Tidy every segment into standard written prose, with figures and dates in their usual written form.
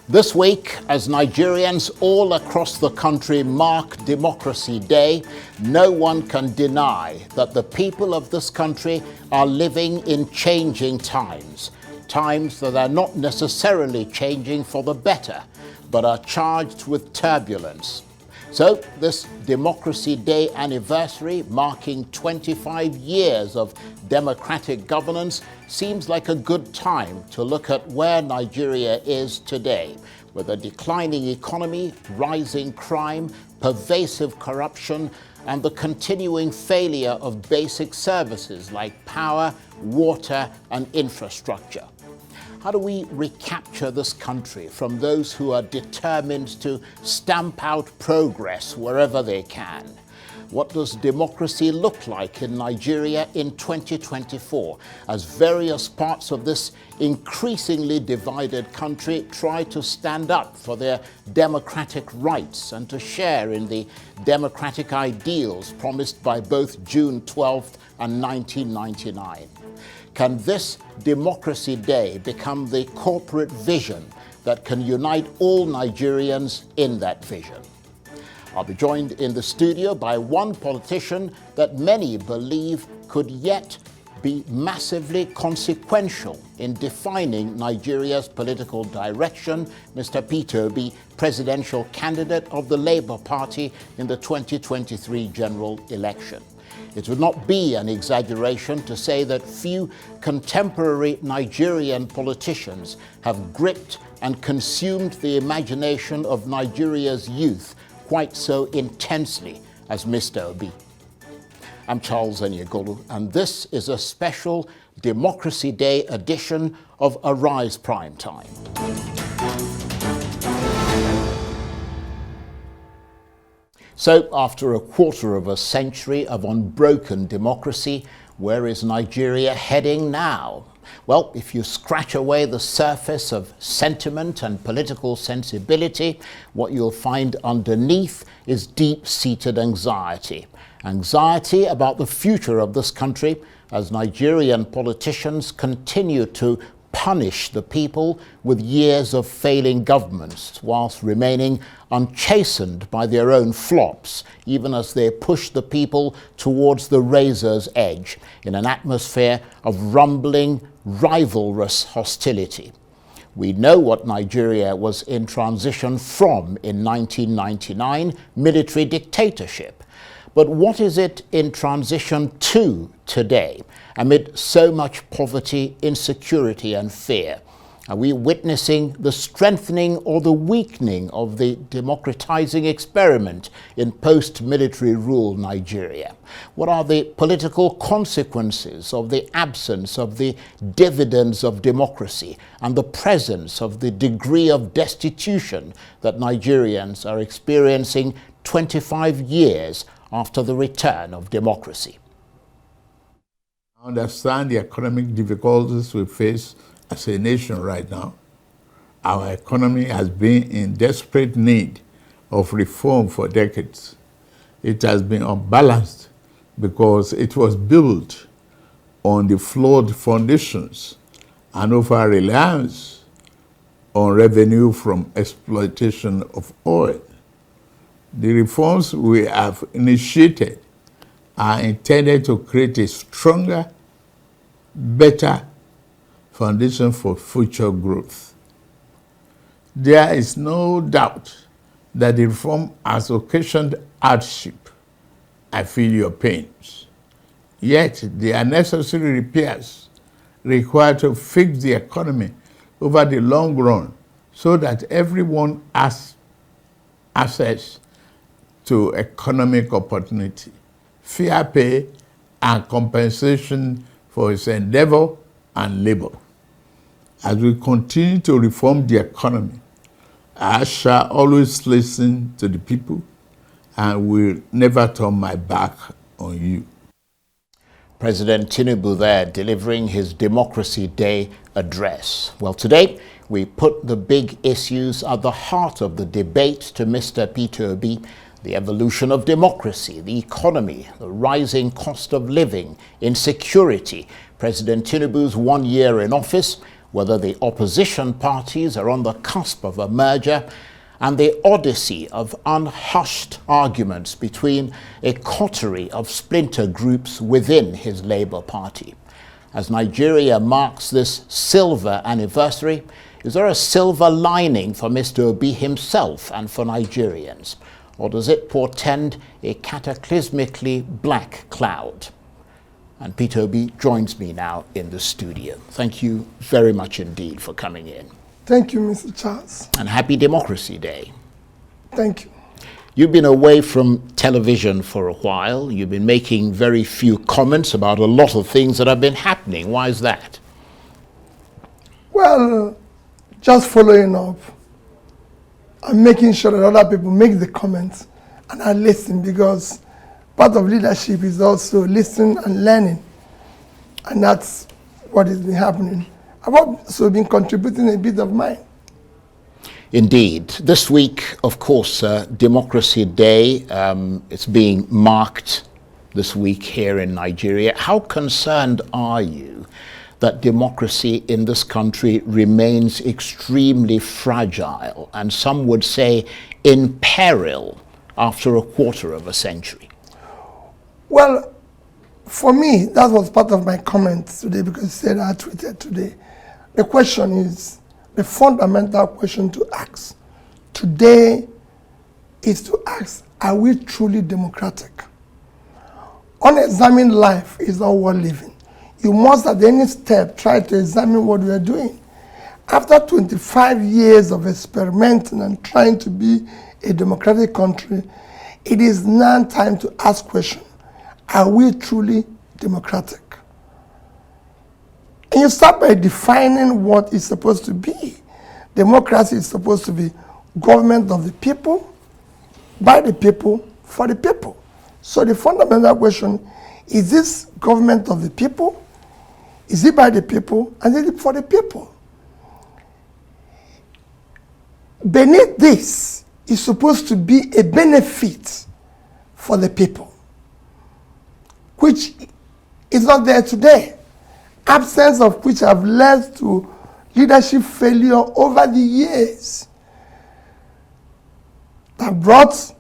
This week, as Nigerians all across the country mark Democracy Day, no one can deny that the people of this country are living in changing times. Times that are not necessarily changing for the better, but are charged with turbulence. So this Democracy Day anniversary, marking 25 years of democratic governance, seems like a good time to look at where Nigeria is today, with a declining economy, rising crime, pervasive corruption, and the continuing failure of basic services like power, water, and infrastructure. How do we recapture this country from those who are determined to stamp out progress wherever they can? What does democracy look like in Nigeria in 2024 as various parts of this increasingly divided country try to stand up for their democratic rights and to share in the democratic ideals promised by both June 12th and 1999? Can this Democracy Day become the corporate vision that can unite all Nigerians in that vision? I'll be joined in the studio by one politician that many believe could yet be massively consequential in defining Nigeria's political direction, Mr. Peter Obi, presidential candidate of the Labour Party in the 2023 general election. It would not be an exaggeration to say that few contemporary Nigerian politicians have gripped and consumed the imagination of Nigeria's youth quite so intensely as Mr. Obi. I'm Charles Enyegolu, and this is a special Democracy Day edition of Arise Prime Time. So, after a quarter of a century of unbroken democracy, where is Nigeria heading now? Well, if you scratch away the surface of sentiment and political sensibility, what you'll find underneath is deep-seated anxiety. Anxiety about the future of this country as Nigerian politicians continue to punish the people with years of failing governments, whilst remaining unchastened by their own flops, even as they push the people towards the razor's edge in an atmosphere of rumbling, rivalrous hostility. We know what Nigeria was in transition from in 1999, military dictatorship. But what is it in transition to today, amid so much poverty, insecurity, and fear? Are we witnessing the strengthening or the weakening of the democratizing experiment in post-military rule Nigeria? What are the political consequences of the absence of the dividends of democracy and the presence of the degree of destitution that Nigerians are experiencing 25 years after the return of democracy? I understand the economic difficulties we face as a nation right now. Our economy has been in desperate need of reform for decades. It has been unbalanced because it was built on the flawed foundations and over-reliance on revenue from exploitation of oil. The reforms we have initiated are intended to create a stronger, better foundation for future growth. There is no doubt that the reform has occasioned hardship. I feel your pains. Yet, there are necessary repairs required to fix the economy over the long run so that everyone has access to economic opportunity, fair pay, and compensation for its endeavor and labor. As we continue to reform the economy, I shall always listen to the people and will never turn my back on you. President Tinubu there delivering his Democracy Day address. Well, today we put the big issues at the heart of the debate to Mr. Peter Obi: the evolution of democracy, the economy, the rising cost of living, insecurity, President Tinubu's 1 year in office, whether the opposition parties are on the cusp of a merger, and the odyssey of unhushed arguments between a coterie of splinter groups within his Labour Party. As Nigeria marks this silver anniversary, is there a silver lining for Mr. Obi himself and for Nigerians? Or does it portend a cataclysmically black cloud? And Peter Obi joins me now in the studio. Thank you very much indeed for coming in. Thank you, Mr. Charles. And happy Democracy Day. Thank you. You've been away from television for a while. You've been making very few comments about a lot of things that have been happening. Why is that? Well, just following up, I'm making sure that other people make the comments and I listen, because part of leadership is also listening and learning. And that's what has been happening. I've also been contributing a bit of mine. Indeed. This week, of course, Democracy Day, it's being marked this week here in Nigeria. How concerned are you that democracy in this country remains extremely fragile, and some would say in peril, after a quarter of a century? Well, for me, that was part of my comments today, because you said I tweeted today. The question is, the fundamental question to ask today is to ask, are we truly democratic? Unexamined life is not worth living. You must at any step try to examine what we are doing. After 25 years of experimenting and trying to be a democratic country, it is now time to ask questions. Are we truly democratic? And you start by defining what it's supposed to be. Democracy is supposed to be government of the people, by the people, for the people. So the fundamental question, is this government of the people? Is it by the people? And is it for the people? Beneath this is supposed to be a benefit for the people, which is not there today. Absence of which have led to leadership failure over the years that brought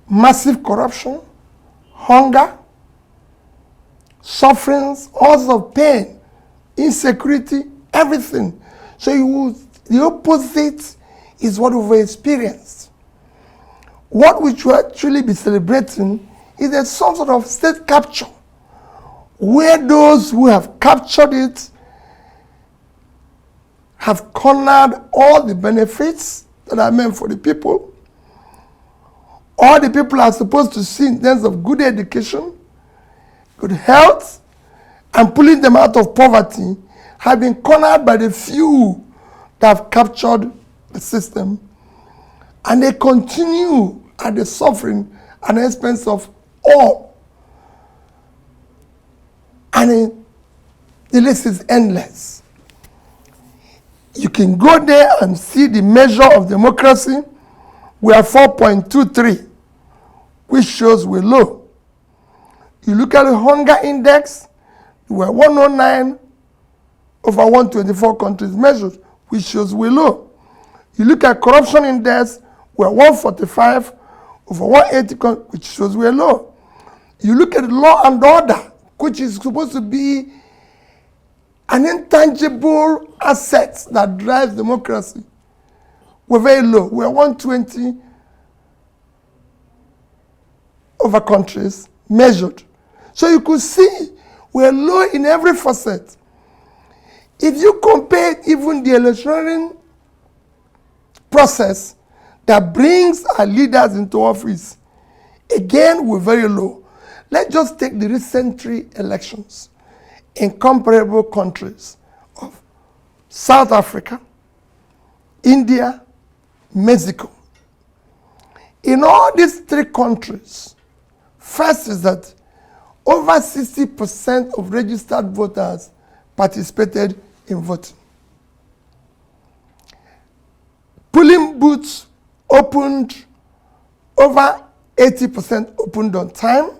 massive corruption, hunger, sufferings, all sorts of pain, insecurity, everything. So the opposite is what we've experienced. What we should actually be celebrating is that some sort of state capture, where those who have captured it have cornered all the benefits that are meant for the people. All the people are supposed to see in terms of good education, good health, and pulling them out of poverty have been cornered by the few that have captured the system. And they continue at the suffering and expense of all. And the list is endless. You can go there and see the measure of democracy. We are 4.23, which shows we're low. You look at the hunger index, we are 109 over 124 countries measured, which shows we're low. You look at corruption index, we are 145 over 180 countries, which shows we're low. You look at law and order, which is supposed to be an intangible asset that drives democracy. We're very low. We're 120 over countries measured. So you could see we're low in every facet. If you compare even the electioneering process that brings our leaders into office, again, we're very low. Let's just take the recent 3 elections in comparable countries of South Africa, India, Mexico. In all these 3 countries, first is that over 60% of registered voters participated in voting. Polling booths opened, over 80% opened on time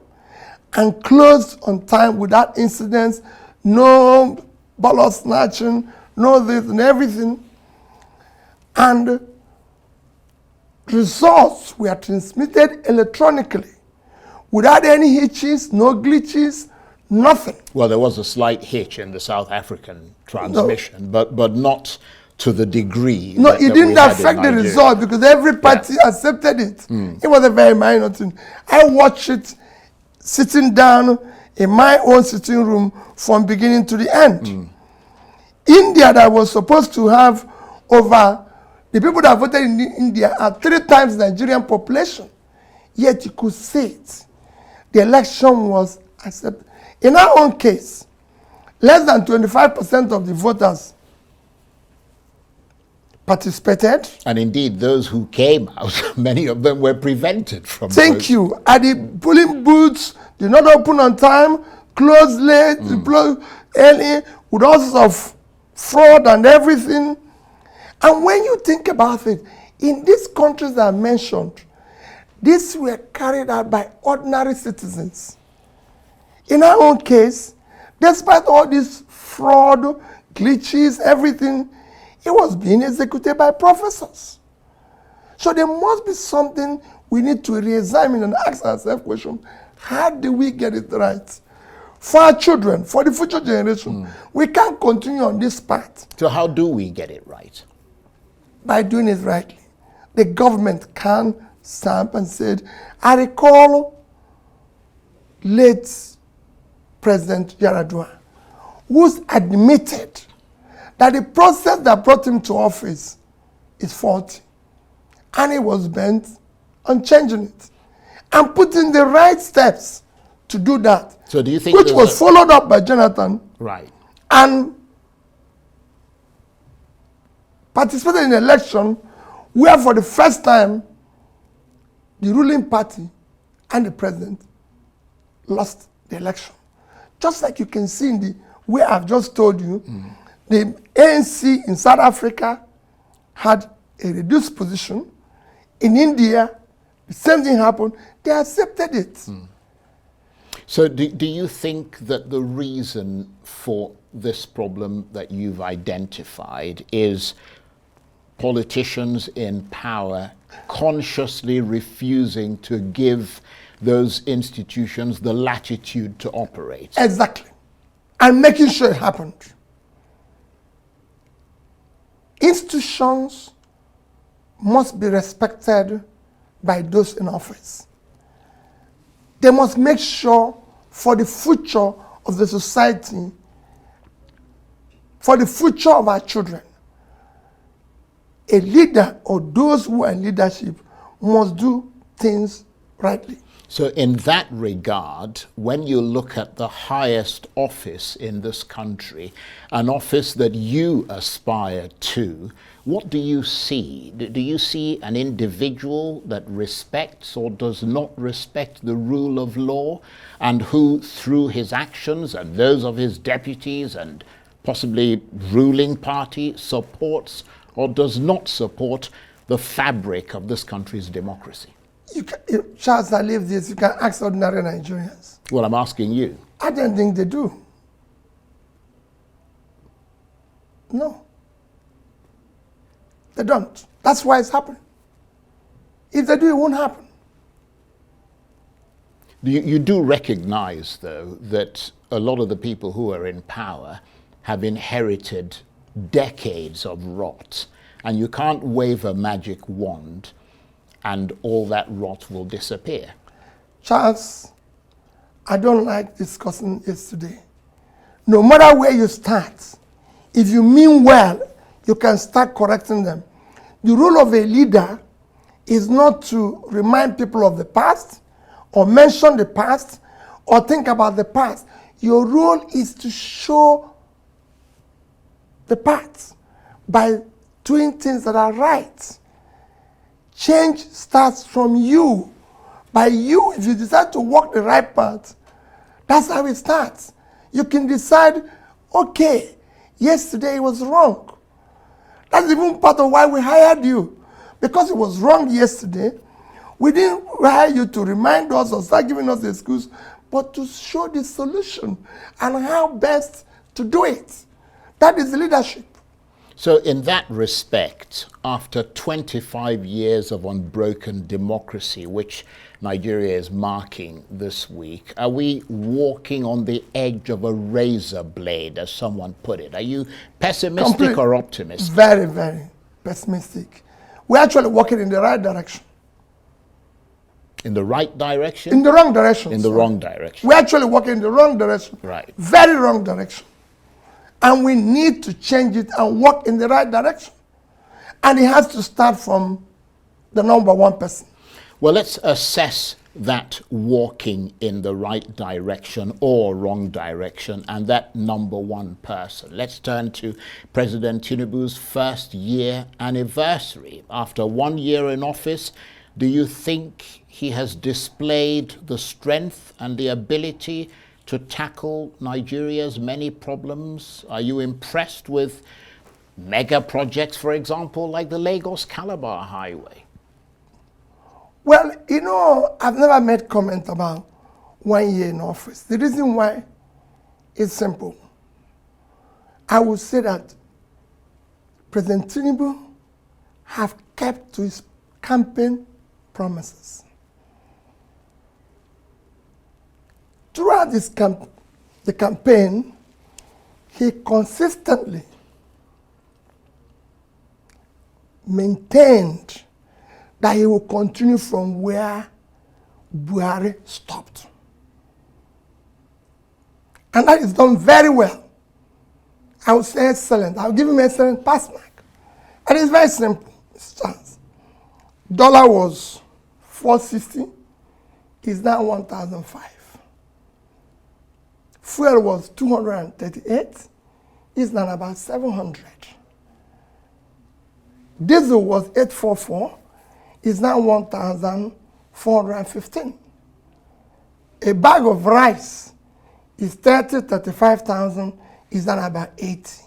and closed on time without incidents, no ballot snatching, no this and everything. And results were transmitted electronically without any hitches, no glitches, nothing. Well, there was a slight hitch in the South African transmission, but not to the degree. No, that it we didn't had in affect the Nigeria. result because every party accepted it. It was a very minor thing. I watched it sitting down in my own sitting room from beginning to the end. India, that was supposed to have over, the people that voted in India are 3 times Nigerian population. Yet you could see it. The election was accepted. In our own case, less than 25% of the voters participated. And indeed, those who came out, many of them were prevented from Thank voting. you. At the polling booths, did not open on time, closed late, closed early, with all sorts of fraud and everything. And when you think about it, in these countries that I mentioned, these were carried out by ordinary citizens. In our own case, despite all this fraud, glitches, everything, it was being executed by professors. So there must be something we need to re-examine and ask ourselves question, how do we get it right? For our children, for the future generation, we can't continue on this path. So how do we get it right? By doing it rightly. The government can stamp and said, I recall late President Yaradua, who's admitted that the process that brought him to office is faulty. And he was bent on changing it and putting the right steps to do that. So do you think which was followed up by Jonathan right? and participated in an election where for the first time the ruling party and the president lost the election. Just like you can see in the way I've just told you, the ANC in South Africa had a reduced position. In India, the same thing happened. They accepted it. So do you think that the reason for this problem that you've identified is politicians in power consciously refusing to give those institutions the latitude to operate? Exactly. And making sure it happened. Institutions must be respected by those in office. They must make sure for the future of the society, for the future of our children, a leader or those who are in leadership must do things rightly. So in that regard, when you look at the highest office in this country, an office that you aspire to, what do you see? Do you see an individual that respects or does not respect the rule of law, and who, through his actions and those of his deputies and possibly ruling party, supports or does not support the fabric of this country's democracy? Charles, I leave this. You can ask ordinary Nigerians. Well, I'm asking you. I don't think they do. No. They don't. That's why it's happening. If they do, it won't happen. You do recognize, though, that a lot of the people who are in power have inherited decades of rot, and you can't wave a magic wand and all that rot will disappear. Charles, I don't like discussing this today. No matter where you start, if you mean well, you can start correcting them. The role of a leader is not to remind people of the past or mention the past or think about the past. Your role is to show the path by doing things that are right. Change starts from you. By you, if you decide to walk the right path, that's how it starts. You can decide, okay, yesterday it was wrong. That's even part of why we hired you. Because it was wrong yesterday, we didn't hire you to remind us or start giving us the excuse, but to show the solution and how best to do it. That is leadership. So in that respect, after 25 years of unbroken democracy, which Nigeria is marking this week, are we walking on the edge of a razor blade, as someone put it? Are you pessimistic or optimistic? Very, very pessimistic. We're actually walking in the right direction. In the right direction? In the wrong direction. In the wrong direction. We're actually walking in the wrong direction. Right. Very wrong direction. And we need to change it and walk in the right direction. And it has to start from the number one person. Well, let's assess that walking in the right direction or wrong direction and that number one person. Let's turn to President Tinubu's first year anniversary. After 1 year in office, do you think he has displayed the strength and the ability to tackle Nigeria's many problems? Are you impressed with mega projects, for example, like the Lagos-Calabar Highway? Well, you know, I've never made comment about 1 year in office. The reason why is simple. I would say that President Tinubu have kept to his campaign promises. Throughout the campaign, he consistently maintained that he will continue from where Buhari stopped. And that is done very well. I would say excellent. I'll give him excellent pass mark. And it's very simple. Dollar was 460, is now 1,005. Fuel was 238, is now about 700. Diesel was 844, is now 1,415. A bag of rice is 35,000, is now about 80.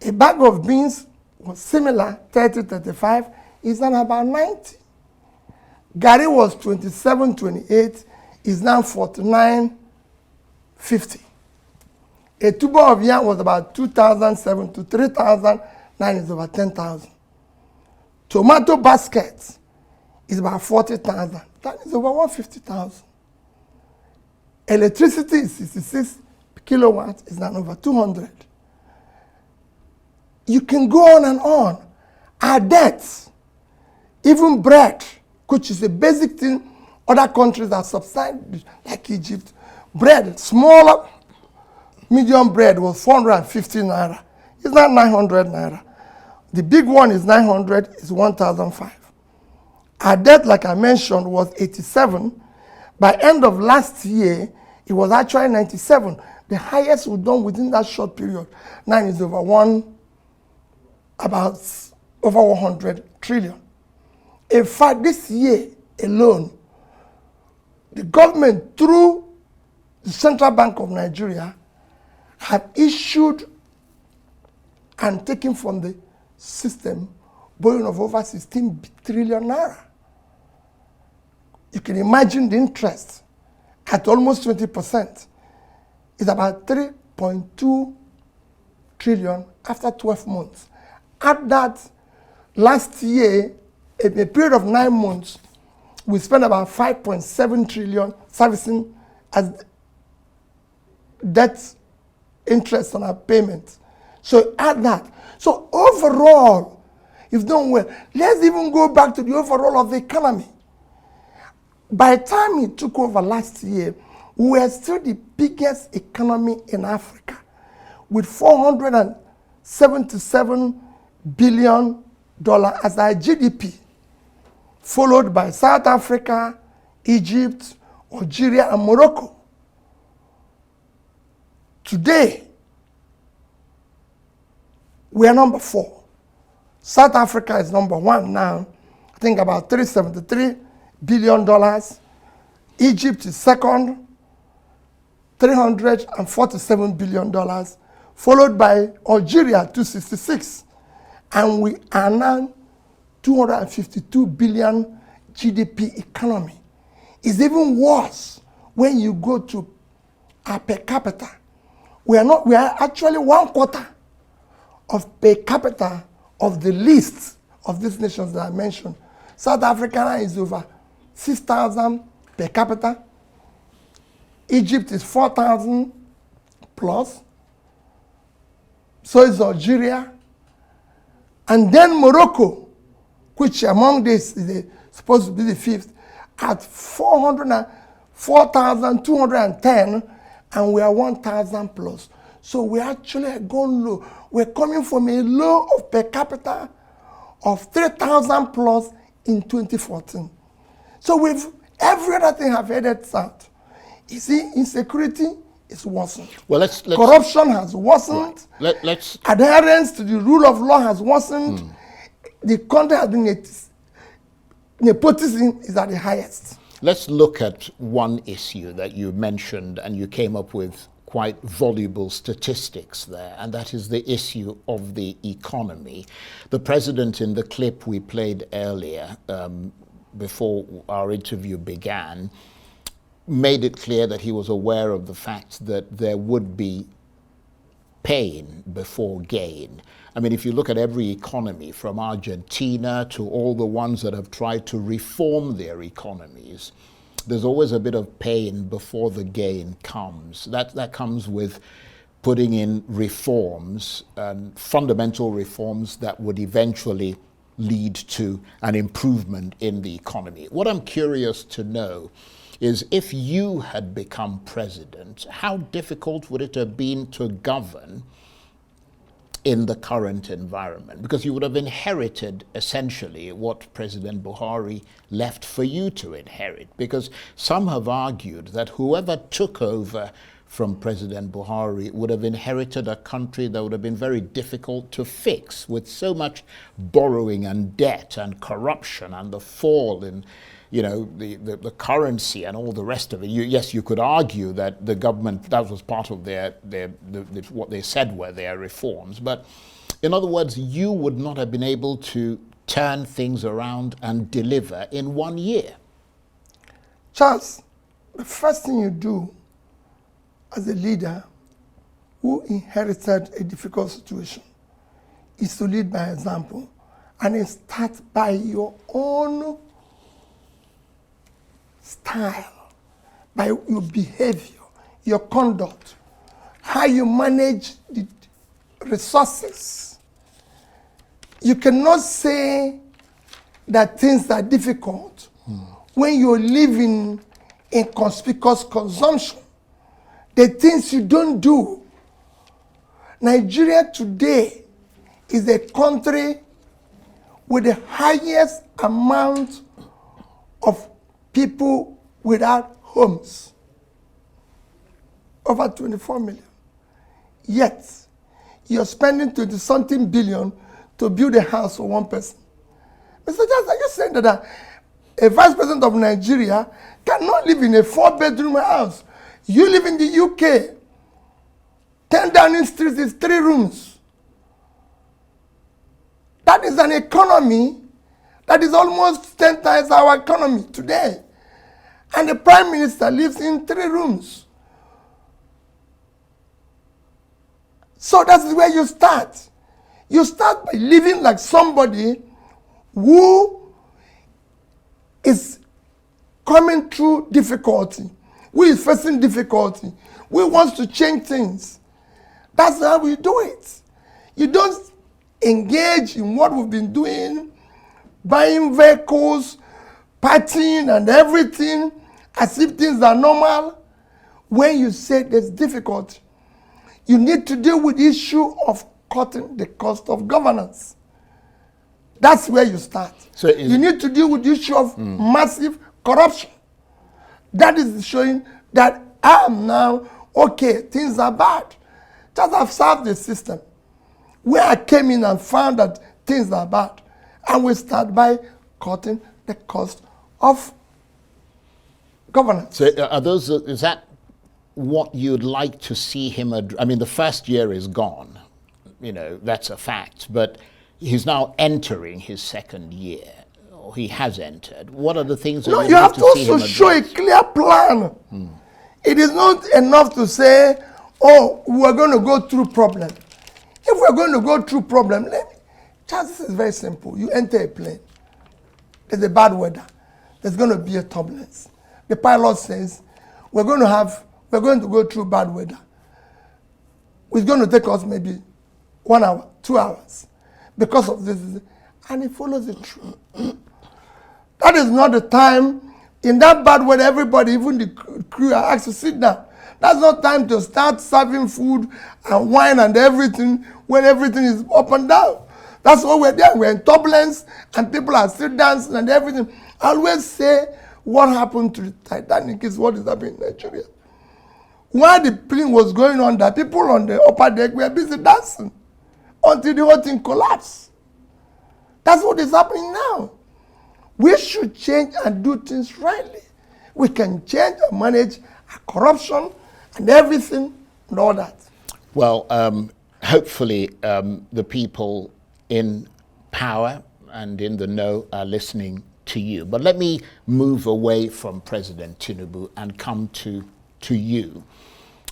A bag of beans was similar, 35, is now about 90. Gari was 27.28, is now 49.50. A tuber of yam was about 2,007 to 3,000, now is about 10,000. Tomato basket is about 40,000, that is over 150,000. Electricity is 66 kilowatts, is now over 200. You can go on and on. Our debts, even bread, which is a basic thing other countries that subside, like Egypt, bread, smaller, medium bread was 450 naira. It's not 900 naira. The big one is 900, is 1,005. Our debt, like I mentioned, was 87. By end of last year, it was actually 97. The highest we've done within that short period. Now is about 100 trillion. In fact, this year alone, the government, through the Central Bank of Nigeria, have issued and taken from the system borrowing of over 16 trillion naira. You can imagine the interest at almost 20%. It's about 3.2 trillion after 12 months. At that, last year, in a period of 9 months, we spent about 5.7 trillion servicing as debt interest on our payments. So add that. So overall, you've done well. Let's even go back to the overall of the economy. By the time he took over last year, we were still the biggest economy in Africa with $477 billion as our GDP, followed by South Africa, Egypt, Algeria, and Morocco. Today, we are number 4. South Africa is number 1 now, I think about $373 billion. Egypt is second, $347 billion, followed by Algeria, 266. And we are now 252 billion GDP economy. It's even worse when you go to our per capita. We are actually 1/4 of per capita of the list of these nations that I mentioned, South Africa is over 6,000 per capita. Egypt is 4,000 plus. So is Algeria. And then Morocco, which among this is supposed to be the fifth, at 4,210, and we are 1,000 plus. So we actually are going low. We're coming from a low of per capita of 3,000 plus in 2014. So with every other thing have headed south. You see, insecurity is worsened. Well, let's corruption has worsened. Right. Let's adherence to the rule of law has worsened. The country has been nepotism is at the highest. Let's look at one issue that you mentioned, and you came up with quite voluble statistics there, and that is the issue of the economy. The president, in the clip we played earlier, before our interview began, made it clear that he was aware of the fact that there would be pain before gain. I mean, if you look at every economy, from Argentina to all the ones that have tried to reform their economies, there's always a bit of pain before the gain comes. That comes with putting in reforms, and fundamental reforms that would eventually lead to an improvement in the economy. What I'm curious to know is, if you had become president, how difficult would it have been to govern in the current environment? Because you would have inherited essentially what President Buhari left for you to inherit. Because some have argued that whoever took over from President Buhari would have inherited a country that would have been very difficult to fix, with so much borrowing and debt and corruption and the fall in, you know, the currency and all the rest of it. Yes, you could argue that the government, that was part of what they said were their reforms. But in other words, you would not have been able to turn things around and deliver in 1 year. Charles, the first thing you do as a leader who inherited a difficult situation is to lead by example, and then start by your own style, by your behavior, your conduct, how you manage the resources. You cannot say that things are difficult when you're living in conspicuous consumption. The things you don't do. Nigeria today is a country with the highest amount of people without homes. Over 24 million. Yet, you're spending 20-something billion to build a house for one person. Mr. Johnson, are you saying that a vice president of Nigeria cannot live in a 4-bedroom house? You live in the UK. 10 Downing Street is 3 rooms. That is an economy that is almost 10 times our economy today. And the Prime Minister lives in 3 rooms. So that's where you start. You start by living like somebody who is coming through difficulty, who is facing difficulty, who wants to change things. That's how we do it. You don't engage in what we've been doing, buying vehicles, partying and everything, as if things are normal. When you say there's difficulty, you need to deal with the issue of cutting the cost of governance. That's where you start. So you need to deal with the issue of massive corruption. That is showing that I am now, okay, things are bad. Just have served the system where I came in and found that things are bad. And we start by cutting the cost of governance. So is that what you'd like to see him I mean, the first year is gone. You know, that's a fact. But he's now entering his second year. Or he has entered. What are the things that you have to also show a clear plan. It is not enough to say, oh, we're going to go through problems. If we're going to go through problem, this is very simple. You enter a plane. There's a bad weather. There's going to be a turbulence. The pilot says, we're going to go through bad weather. It's going to take us maybe 1 hour, 2 hours because of this. And he follows it through. That is not the time. In that bad weather, everybody, even the crew, are asked to sit down. That's not time to start serving food and wine and everything when everything is up and down. That's why we're there. We're in turbulence and people are still dancing and everything. I always say what happened to the Titanic is what is happening in Nigeria. While the plane was going on, the people on the upper deck were busy dancing until the whole thing collapsed. That's what is happening now. We should change and do things rightly. We can change and manage corruption and everything and all that. Well, hopefully the people in power and in the know are listening to you. But let me move away from President Tinubu and come to you.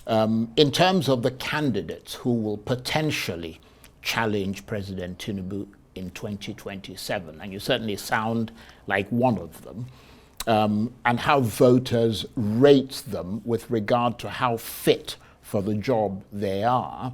In terms of the candidates who will potentially challenge President Tinubu in 2027, and you certainly sound like one of them, and how voters rate them with regard to how fit for the job they are,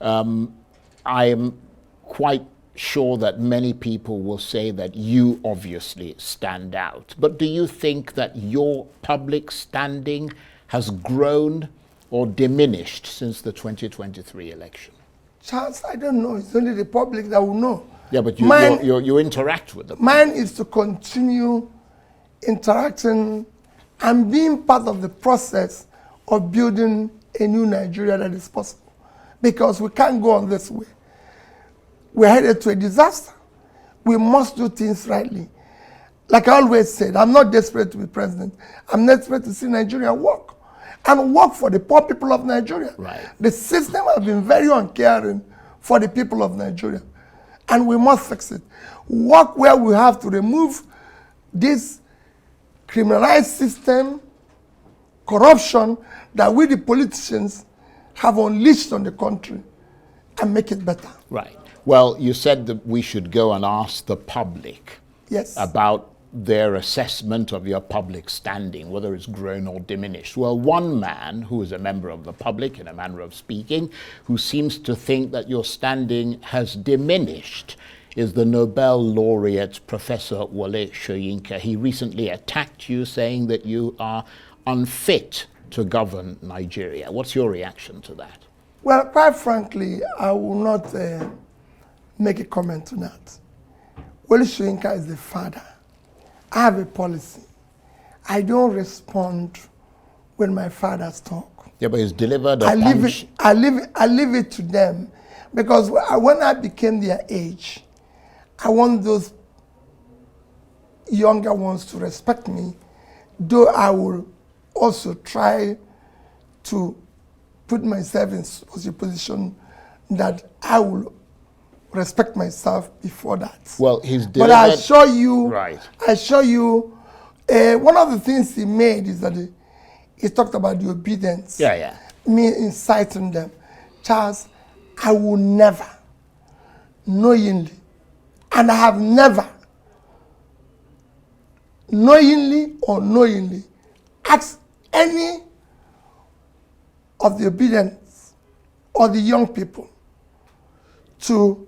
I am quite sure that many people will say that you obviously stand out. But do you think that your public standing has grown or diminished since the 2023 election? Charles, I don't know. It's only the public that will know. Yeah, but you interact with them. Mine is to continue interacting and being part of the process of building a new Nigeria that is possible. Because we can't go on this way. We're headed to a disaster. We must do things rightly. Like I always said, I'm not desperate to be president. I'm desperate to see Nigeria work. And work for the poor people of Nigeria. Right. The system has been very uncaring for the people of Nigeria. And we must fix it. Work where we have to remove this criminalized system, corruption that we, the politicians, have unleashed on the country and make it better. Right. Well, you said that we should go and ask the public about their assessment of your public standing, whether it's grown or diminished. Well, one man who is a member of the public, in a manner of speaking, who seems to think that your standing has diminished is the Nobel laureate, Professor Wole Soyinka. He recently attacked you, saying that you are unfit to govern Nigeria. What's your reaction to that? Well, quite frankly, I will not make a comment on that. Wole Soyinka is the father. I have a policy. I don't respond when my fathers talk. Yeah, but he's delivered a punch. I leave it to them, because when I became their age, I want those younger ones to respect me, though I will also try to put myself in such a position that I will respect myself before that. Well, he's delivered. But I assure you, right. One of the things he made is that he talked about the obedience. Yeah. Me inciting them. Charles, I will never, knowingly, and I have never, knowingly or unknowingly, asked any of the obedience or the young people to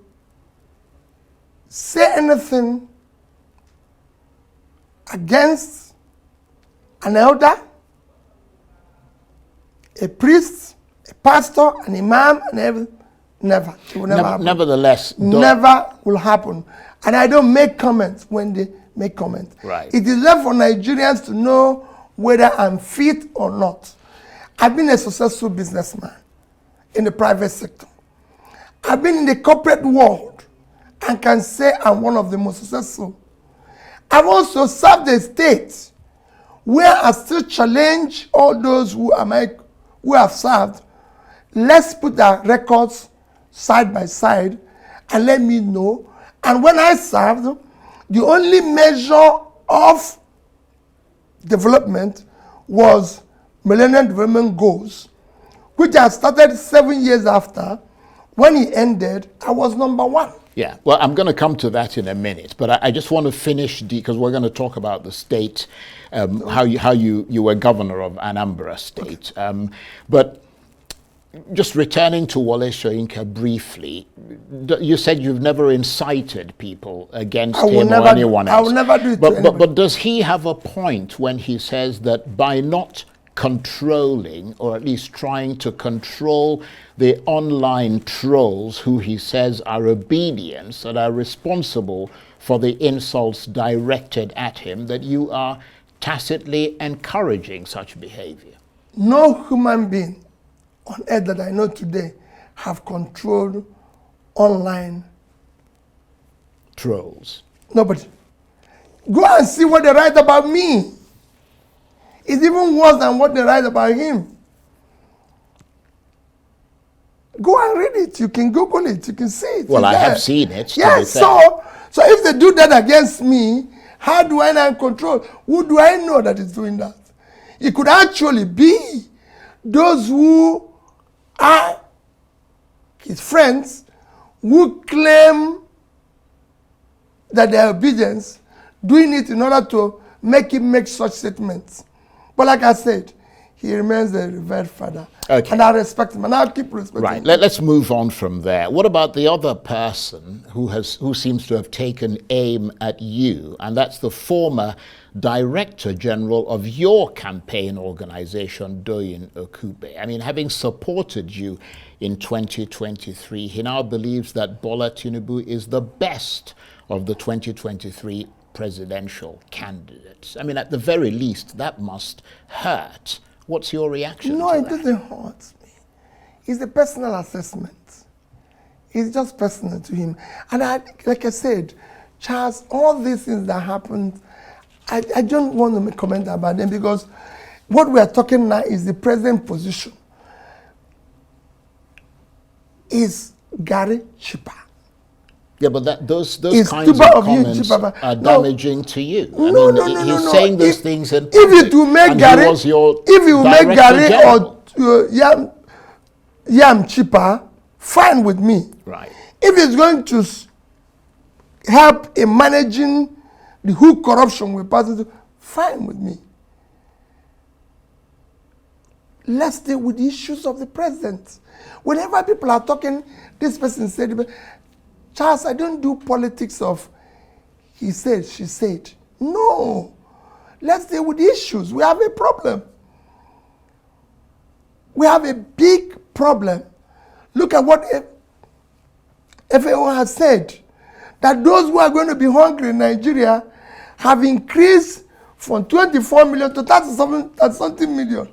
say anything against an elder, a priest, a pastor, an imam, and everything. Never. It will never happen. Nevertheless, never will happen. And I don't make comments when they make comments. Right. It is left for Nigerians to know whether I'm fit or not. I've been a successful businessman in the private sector. I've been in the corporate world and can say I'm one of the most successful. I've also served the state where I still challenge all those who have served. Let's put our records side by side and let me know. And when I served, the only measure of development was Millennium Development Goals, which I started 7 years after, When he ended, I was number 1. Yeah, well, I'm going to come to that in a minute, but I just want to finish because we're going to talk about the state, how you were governor of Anambra State. But just returning to Wole Soyinka briefly, you said you've never incited people against him or anyone else. I will never do it to anybody. But does he have a point when he says that by not controlling, or at least trying to control, the online trolls who he says are obedience, that are responsible for the insults directed at him, that you are tacitly encouraging such behavior? No human being on earth that I know today have controlled online trolls. Nobody. Go and see what they write about me. It's even worse than what they write about him. Go and read it. You can Google it. You can see it. Well, I have seen it. Yes, so if they do that against me, how do I now control? Who do I know that is doing that? It could actually be those who are his friends who claim that they are obedience, doing it in order to make him make such statements. But like I said, he remains a revered father. Okay. And I respect him, and I'll keep respecting him. Right, let's move on from there. What about the other person who seems to have taken aim at you, and that's the former Director General of your campaign organization, Doyin Okube. I mean, having supported you in 2023, he now believes that Bola Tinubu is the best of the 2023 presidential candidates. I mean, at the very least, that must hurt. What's your reaction to that? No, it doesn't hurt me. It's a personal assessment. It's just personal to him. And like I said, Charles, all these things that happened, I don't want to make comment about them because what we are talking now is the present position. Is Gary cheaper? Yeah, but those kinds of comments are damaging to you. No. He's saying those things in public. If it will make Gary or Yam cheaper, fine with me. Right. If it's going to help in managing the whole corruption we're passing through, fine with me. Let's deal with the issues of the president. Whenever people are talking, this person said, Charles, I don't do politics of he said, she said. No. Let's deal with the issues. We have a problem. We have a big problem. Look at what FAO has said. That those who are going to be hungry in Nigeria have increased from 24 million to 30-something million.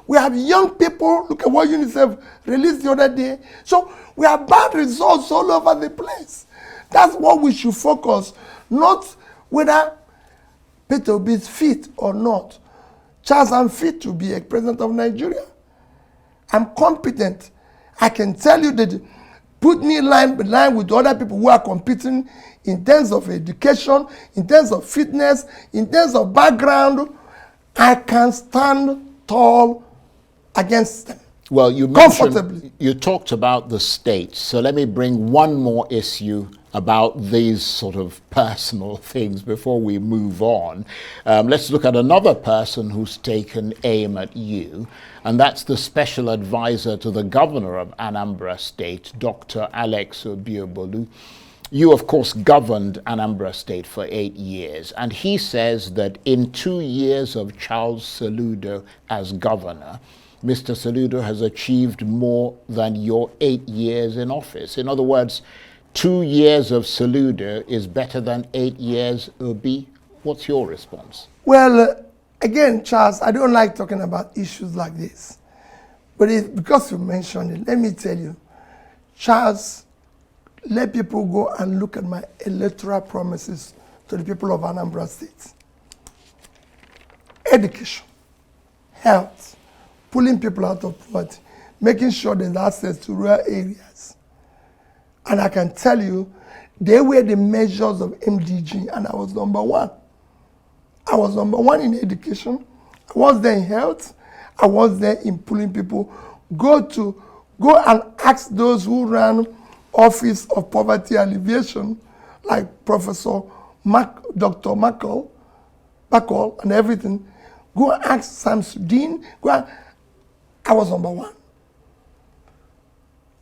We have young people, look at what UNICEF released the other day. So we have bad results all over the place. That's what we should focus, not whether Peter Obi is fit or not. Charles, I'm fit to be a president of Nigeria. I'm competent. I can tell you that put me in line with other people who are competing in terms of education, in terms of fitness, in terms of background. I can stand tall against them. Well, you talked about the states, so let me bring one more issue about these sort of personal things before we move on. Let's look at another person who's taken aim at you, and that's the special advisor to the governor of Anambra State, Dr. Alex Obiobolu. You, of course, governed Anambra State for 8 years, and he says that in 2 years of Charles Soludo as governor, Mr. Soludo has achieved more than your 8 years in office. In other words, 2 years of Soludo is better than 8 years Obi. What's your response? Well, again, Charles, I don't like talking about issues like this. But because you mentioned it, let me tell you, Charles, let people go and look at my electoral promises to the people of Anambra State. Education, health, pulling people out of poverty, making sure there's access to rural areas. And I can tell you, they were the measures of MDG, and I was number 1. I was number 1 in education. I was there in health. I was there in pulling people. Go to Go and ask those who ran Office of Poverty Alleviation, like Professor Dr. Bacall and everything. Go and ask Samsudeen. I was number one.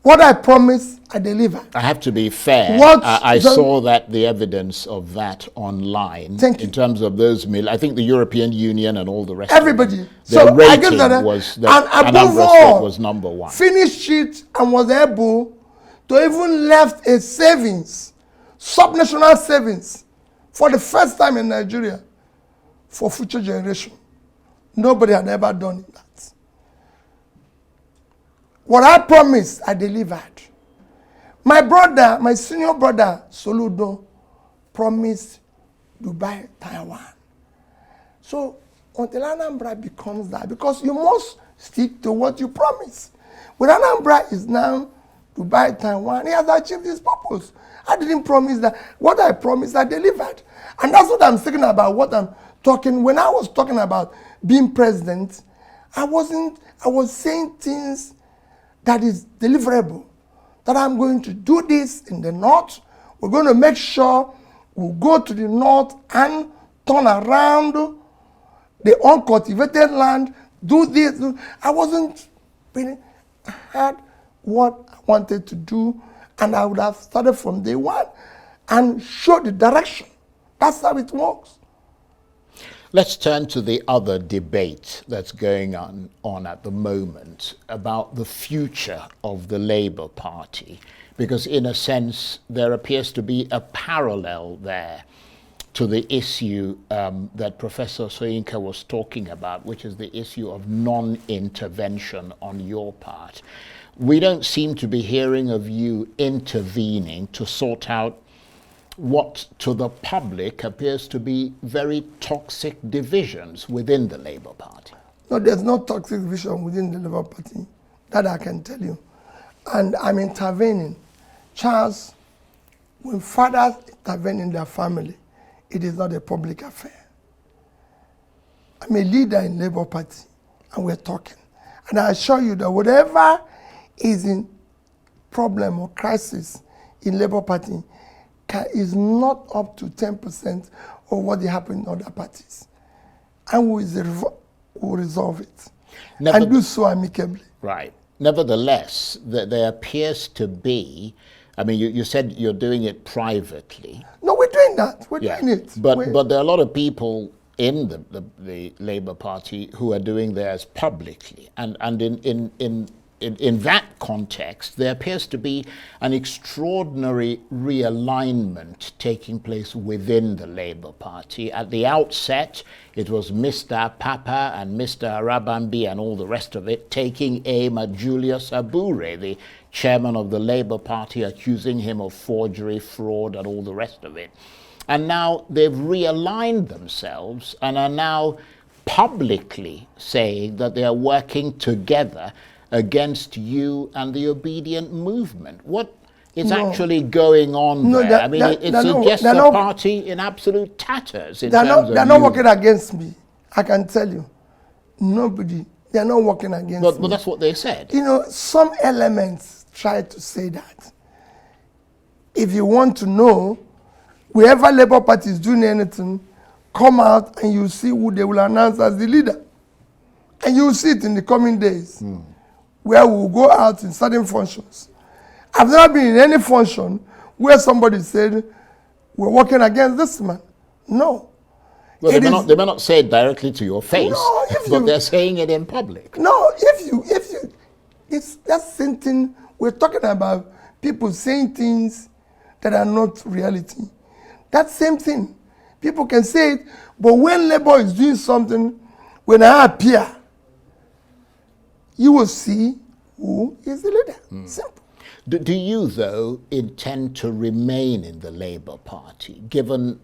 What I promised, I delivered. I have to be fair. I saw that the evidence of that online. Thank you. In terms of those I think the European Union and all the rest Everybody. of them, their rating was that Anambra State was number one. Finished it and was able to even left a savings, subnational savings, for the first time in Nigeria, for future generation. Nobody had ever done that. What I promised, I delivered. My brother, my senior brother, Soludo, promised Dubai, Taiwan. So until Anambra becomes that, because you must stick to what you promise. When Anambra is now Dubai, Taiwan, he has achieved his purpose. I didn't promise that. What I promised, I delivered. And that's what I'm thinking about, what I'm talking. When I was talking about being president, I was saying things that is deliverable. That I'm going to do this in the north. We're going to make sure we'll go to the north and turn around the uncultivated land, do this. I wasn't really, I had what I wanted to do, and I would have started from day one and show the direction. That's how it works. Let's turn to the other debate that's going on at the moment about the future of the Labour Party, because in a sense there appears to be a parallel there to the issue that Professor Soyinka was talking about, which is the issue of non-intervention on your part. We don't seem to be hearing of you intervening to sort out what to the public appears to be very toxic divisions within the Labour Party. No, there's no toxic division within the Labour Party. That I can tell you. And I'm intervening. Charles, when fathers intervene in their family, it is not a public affair. I'm a leader in Labour Party, and we're talking. And I assure you that whatever is in problem or crisis in Labour Party is not up to 10% of what happened in other parties. And we'll resolve it. And do so amicably. Right. Nevertheless, there appears to be, I mean, you said you're doing it privately. No, we're doing that. We're doing it. But there are a lot of people in the Labour Party who are doing theirs publicly. And in that context, there appears to be an extraordinary realignment taking place within the Labour Party. At the outset, it was Mr. Papa and Mr. Arabambi and all the rest of it taking aim at Julius Abure, the chairman of the Labour Party, accusing him of forgery, fraud, and all the rest of it. And now they've realigned themselves and are now publicly saying that they are working together against you and the obedient movement. What is actually going on there? I mean, it suggests a party in absolute tatters in terms of They're not working against me, I can tell you. Nobody. They're not working against me. But that's what they said. You know, some elements try to say that. If you want to know, wherever Labour Party is doing anything, come out and you see who they will announce as the leader. And you will see it in the coming days. Where we will go out in certain functions. I've never been in any function where somebody said, we're working against this man. No. Well, they may not say it directly to your face, but they're saying it in public. No, it's that same thing. We're talking about people saying things that are not reality. That same thing. People can say it, but when Labour is doing something, when I appear, you will see who is the leader. Simple. Do you, though, intend to remain in the Labour Party, given,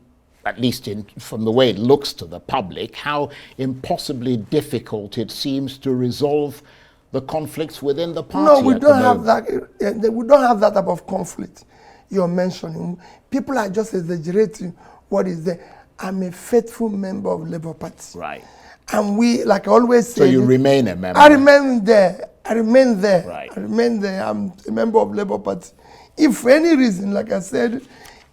at least from the way it looks to the public, how impossibly difficult it seems to resolve the conflicts within the party? No, we don't have that. We don't have that type of conflict you're mentioning. People are just exaggerating what is there. I'm a faithful member of Labour Party. Right. And we, like I always say... So you remain a member? I remain there. I remain there. Right. I remain there. I'm a member of Labour Party. If for any reason, like I said,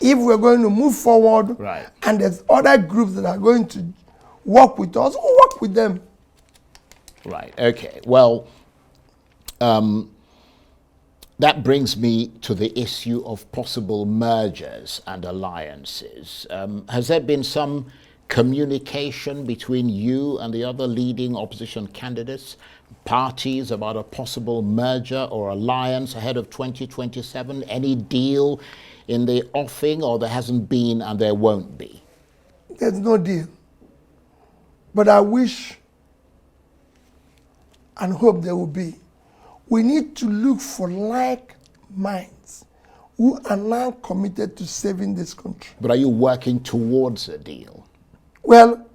if we're going to move forward, right, and there's other groups that are going to work with us, we'll work with them. Right, okay. Well, that brings me to the issue of possible mergers and alliances. Has there been some communication between you and the other leading opposition candidates, parties, about a possible merger or alliance ahead of 2027? Any deal in the offing, or there hasn't been and there won't be? There's no deal. But I wish and hope there will be. We need to look for like minds who are now committed to saving this country. But are you working towards a deal? Well,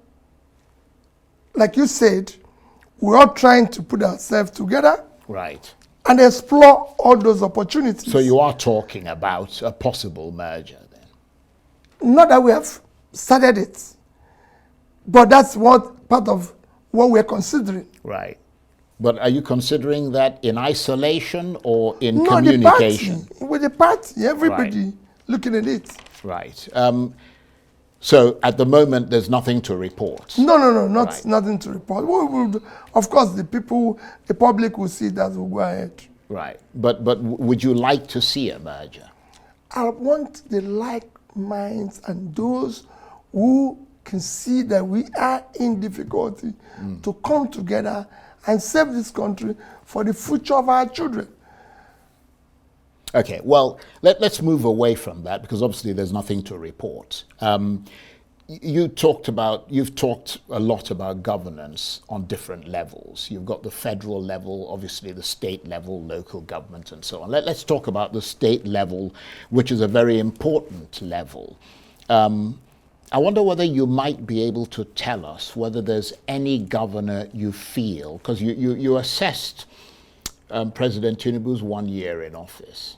like you said, we're all trying to put ourselves together. Right. And explore all those opportunities. So you are talking about a possible merger then? Not that we have started it, but that's what part of what we're considering. Right. But are you considering that in isolation or in No, communication? The party, with the party, everybody looking at it. Right. So at the moment, there's nothing to report? No, nothing to report. We will, of course, the public will see that we'll go ahead. Right. But would you like to see a merger? I want the like minds and those who can see that we are in difficulty to come together and save this country for the future of our children. Okay, well, let's move away from that, because obviously there's nothing to report. You've talked a lot about governance on different levels. You've got the federal level, obviously the state level, local government, and so on. Let's talk about the state level, which is a very important level. I wonder whether you might be able to tell us whether there's any governor you feel, because you assessed President Tinubu's 1 year in office.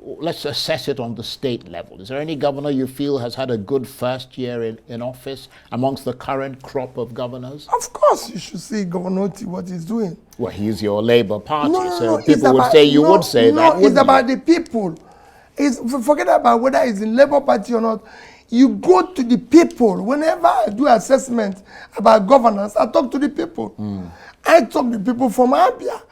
Let's assess it on the state level. Is there any governor you feel has had a good first year in office amongst the current crop of governors? Of course, you should see Governor Oti, what he's doing. Well, he's your Labour Party, so it's people would about, say you would say that, No, it's wouldn't about you? the people. Forget about whether it's in Labour Party or not. You go to the people. Whenever I do assessment about governance, I talk to the people. I talk to people from Abia.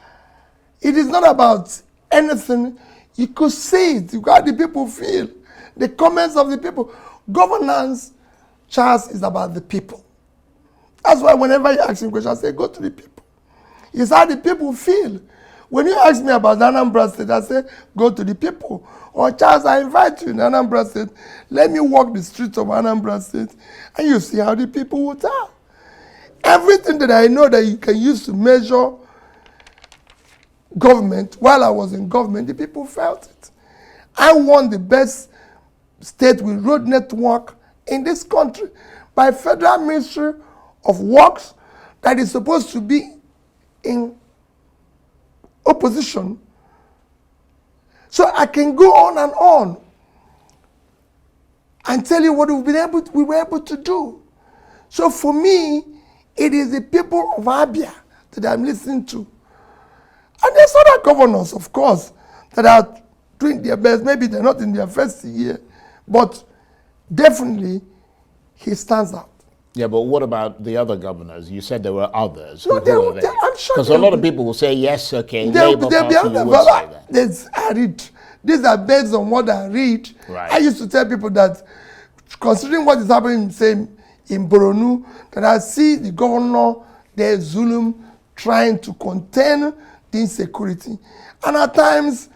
It is not about anything. You could see it. You got the people feel. The comments of the people. Governance, Charles, is about the people. That's why whenever you ask me questions, I say, go to the people. It's how the people feel. When you ask me about Anambra State, I say, go to the people. Or Charles, I invite you in Anambra State. Let me walk the streets of Anambra State, and you see how the people will tell. Everything that I know that you can use to measure government, while I was in government, the people felt it. I want the best state with road network in this country by Federal Ministry of Works that is supposed to be in opposition. So I can go on and tell you what we were able to do. So for me, it is the people of Abia that I'm listening to. And there's other governors, of course, that are doing their best. Maybe they're not in their first year, but definitely he stands out. Yeah, but what about the other governors? You said there were others. No, Who are they? I'm sure. Because a lot of people will say, yes, okay, Labour Party, you would say that. I read. These are based on what I read. Right. I used to tell people that, considering what is happening, say, in Boronu, that I see the governor there, Zulum, trying to contain the insecurity. And at times,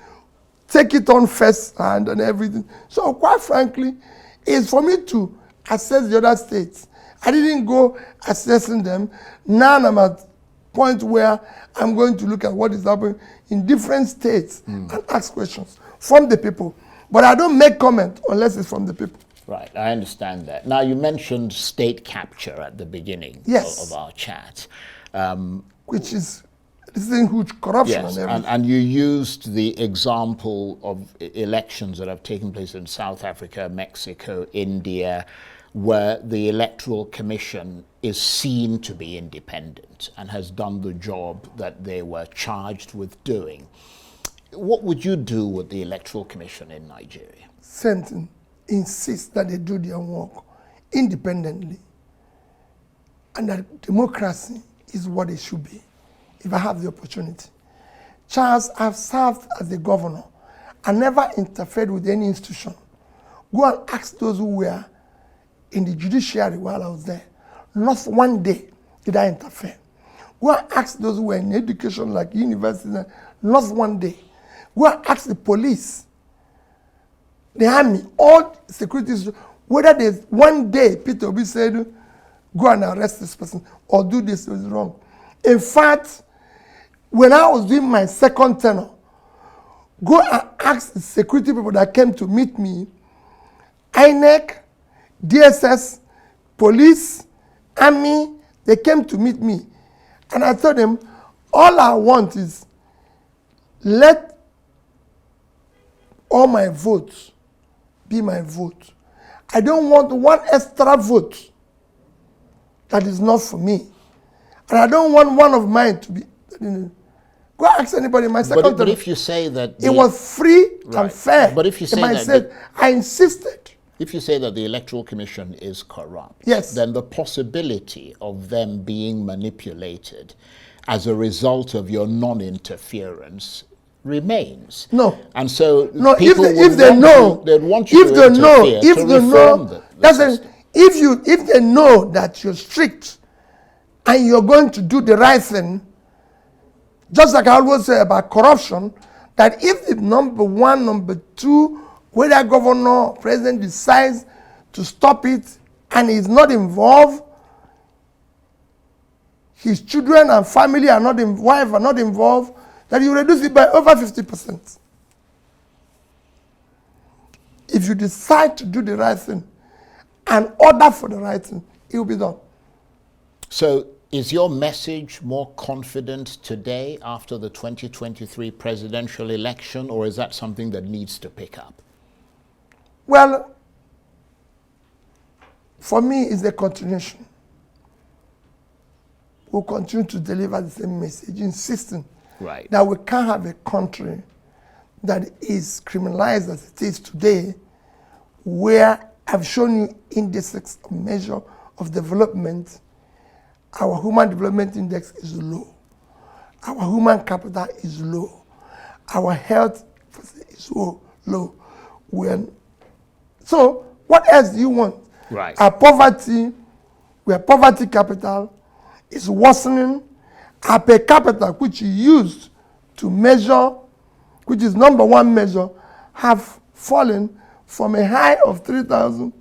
take it on first hand and everything. So quite frankly, it's for me to assess the other states. I didn't go assessing them. Now I'm at a point where I'm going to look at what is happening in different states and ask questions from the people. But I don't make comment unless it's from the people. Right, I understand that. Now, you mentioned state capture at the beginning of our chat. Which is huge corruption. Yes, and everything. and you used the example of elections that have taken place in South Africa, Mexico, India, where the Electoral Commission is seen to be independent and has done the job that they were charged with doing. What would you do with the Electoral Commission in Nigeria? Same thing. Insist that they do their work independently and that democracy is what it should be if I have the opportunity. Charles, I've served as the governor. I never interfered with any institution. Go and ask those who were in the judiciary while I was there. Not one day did I interfere. Go and ask those who were in education like universities. Not one day. Go and ask the police, the army, all security, whether there's one day Peter Obi said, go and arrest this person or do this is wrong. In fact, when I was doing my second tenure, go and ask the security people that came to meet me, INEC, DSS, police, army, they came to meet me. And I told them, all I want is let all my votes be my vote. I don't want one extra vote that is not for me. And I don't want one of mine to be. Go ask anybody in my second but if you say that it was free and fair. But if you say that said, I insisted. If you say that the Electoral Commission is corrupt, yes, then the possibility of them being manipulated as a result of your non-interference remains. No. And so no, people if they know, they'd want you if to they know, interfere if to they reform know, the system. If they know that you're strict and you're going to do the right thing, just like I always say about corruption, that if the number one, number two, whether governor or president decides to stop it and is not involved, his children and family are not wife are not involved, that you reduce it by over 50%. If you decide to do the right thing and order for the right thing, it will be done. So is your message more confident today after the 2023 presidential election, or is that something that needs to pick up? Well, for me, it's a continuation. We'll continue to deliver the same message, insisting that we can't have a country that is criminalized as it is today, where I've shown you indices of measure of development. Our human development index is low. Our human capital is low. Our health is low. So what else do you want? Right. Our poverty, where poverty capital is worsening. Our per capita, which you used to measure, which is number one measure, have fallen from a high of 3,000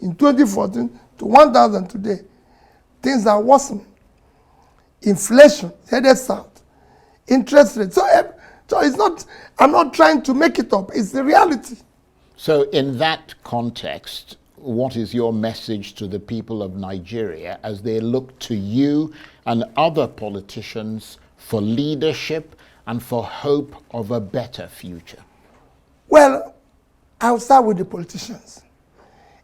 in 2014 to 1,000 today. Things are worsening. Inflation headed south. Interest rates. So it's not, I'm not trying to make it up. It's the reality. So in that context, what is your message to the people of Nigeria as they look to you and other politicians for leadership and for hope of a better future? Well, I'll start with the politicians.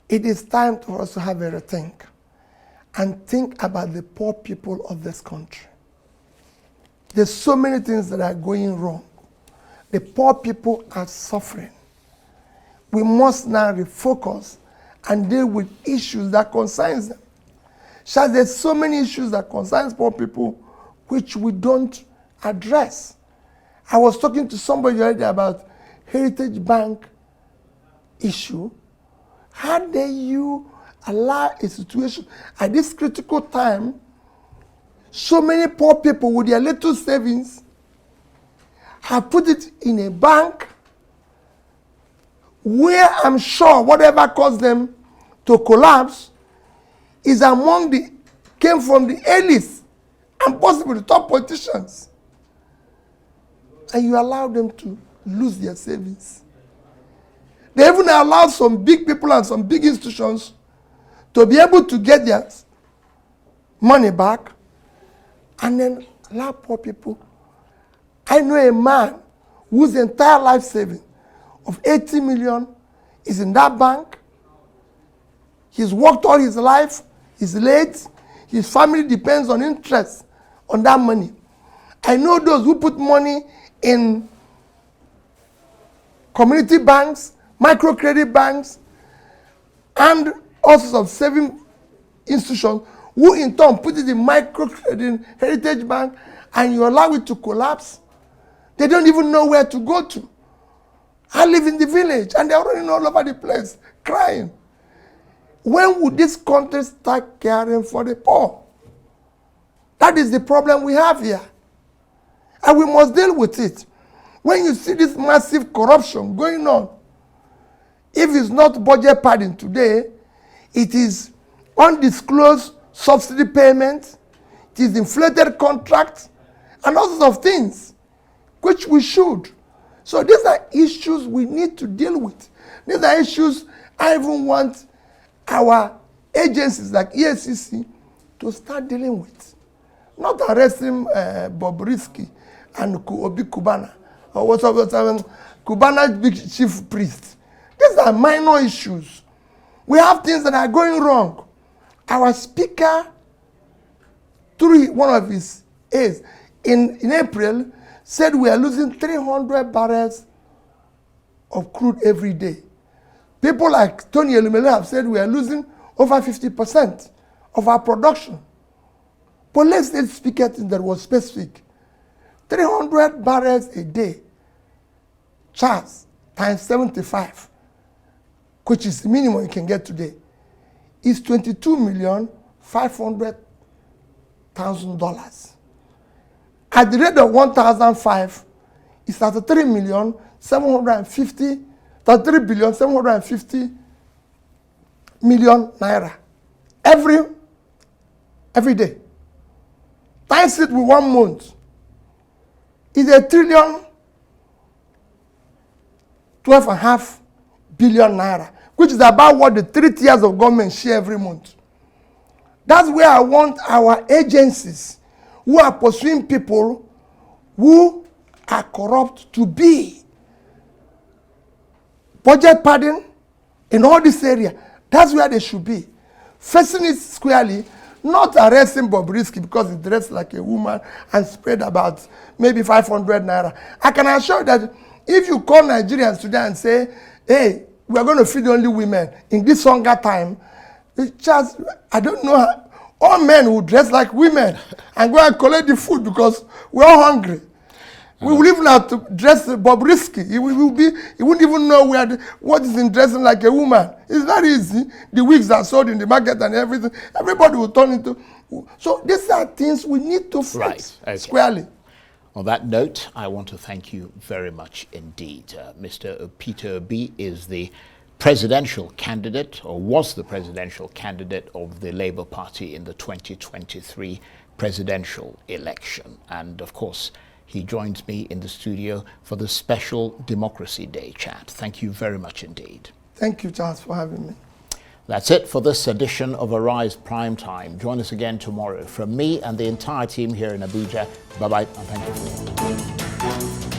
It is time for us to have a rethink and think about the poor people of this country. There's so many things that are going wrong. The poor people are suffering. We must now refocus and deal with issues that concerns them. There's so many issues that concerns poor people which we don't address. I was talking to somebody already about Heritage Bank issue. How dare you allow a situation at this critical time, so many poor people with their little savings have put it in a bank where I'm sure whatever caused them to collapse is came from the elites and possibly the top politicians. And you allow them to lose their savings. They even allow some big people and some big institutions to be able to get their money back and then allow poor people. I know a man whose entire life saving of 80 million is in that bank. He's worked all his life. He's late. His family depends on interest on that money. I know those who put money in community banks, microcredit banks, and all sorts of saving institutions, who in turn put it in microcredit heritage bank, and you allow it to collapse. They don't even know where to go to. I live in the village, and they're running all over the place, crying. When would this country start caring for the poor? That is the problem we have here. And we must deal with it. When you see this massive corruption going on, if it's not budget padding today, it is undisclosed subsidy payments, it is inflated contracts, and all sorts of things, which we should. So these are issues we need to deal with. These are issues I even want our agencies like EFCC to start dealing with. Not arresting Bobrisky and Obi Kubana, or whatever, Kubana's big chief priest. These are minor issues. We have things that are going wrong. Our speaker, through one of his aides, in April, said we are losing 300 barrels of crude every day. People like Tony Elumelu have said we are losing over 50% of our production. But let's speak at it that was specific. 300 barrels a day, Charles, times 75, which is the minimum you can get today, is $22,500,000. At the rate of 1,005, it's 33,750,000,000 naira every day. Times it with 1 month is $1,012.5 billion naira, which is about what the 3 tiers of government share every month. That's where I want our agencies who are pursuing people who are corrupt to be. Budget padding in all this area, that's where they should be. Facing it squarely, not arresting Bobrisky because he dressed like a woman and spread about maybe 500 naira. I can assure you that if you call Nigerians today and say, hey, we are going to feed only women in this hunger time, just, I don't know how, all men will dress like women and go and collect the food because we're all hungry. We will even have to dress Bobrisky. He wouldn't even know what is in dressing like a woman. It's very easy. The wigs are sold in the market and everything. Everybody will turn into. So these are things we need to fix squarely. On that note, I want to thank you very much indeed. Mr. Peter Obi is the presidential candidate, or was the presidential candidate of the Labour Party in the 2023 presidential election. And of course, he joins me in the studio for the special Democracy Day chat. Thank you very much indeed. Thank you, Charles, for having me. That's it for this edition of Arise Prime Time. Join us again tomorrow. From me and the entire team here in Abuja, bye-bye and thank you for watching.